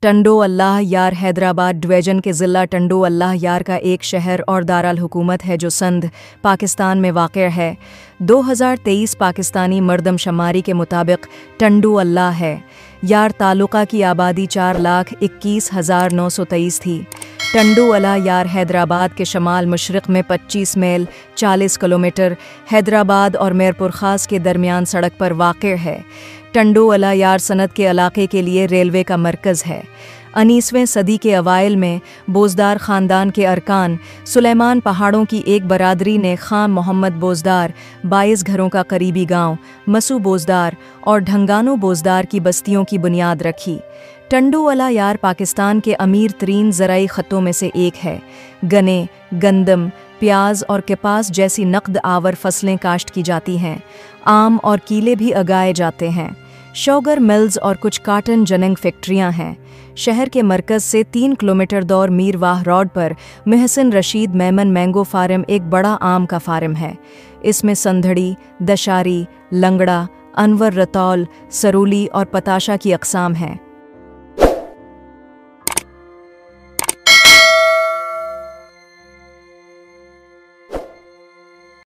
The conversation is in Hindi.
टंडो अल्लाह यार हैदराबाद डिवीज़न के ज़िला टंडो अल्लाह यार का एक शहर और दारुल हुकूमत है जो सिंध, पाकिस्तान में वाक़ है। 2023 पाकिस्तानी मरदमशुमारी के मुताबिक टंडो अल्लाह है यार तालुका की आबादी 4,21,923 थी। टंडो अल्लाह यार हैदराबाद के शमाल मशरक़ में 25 मील 40 किलोमीटर हैदराबाद और मीरपुर ख़ास के दरमियान सड़क पर वाक़ है। टंडो अल्लाह यार सनत के इलाके के लिए रेलवे का मरकज़ है। 19वीं सदी के अवाइल में बोजदार ख़ानदान के अरकान सुलेमान पहाड़ों की एक बरादरी ने खां मोहम्मद बोजदार 22 घरों का करीबी गांव मसू बोजदार और ढंगानो बोजदार की बस्तियों की बुनियाद रखी। टंडो अल्लाह यार पाकिस्तान के अमीर तरीन ज़राई ख़त्तों में से एक है। गन्ने, गंदम, प्याज और कपास जैसी नकद आवर फसलें काश्त की जाती हैं। आम और कीले भी उगाए जाते हैं। शुगर मिल्स और कुछ काटन जनिंग फैक्ट्रियां हैं। शहर के मरकज़ से 3 किलोमीटर दूर मीरवाह रोड पर महसिन रशीद मेमन मैंगो फार्म एक बड़ा आम का फार्म है। इसमें संधड़ी, दशारी, लंगड़ा, अनवर रतौल, सरूली और पताशा की अक़साम हैं।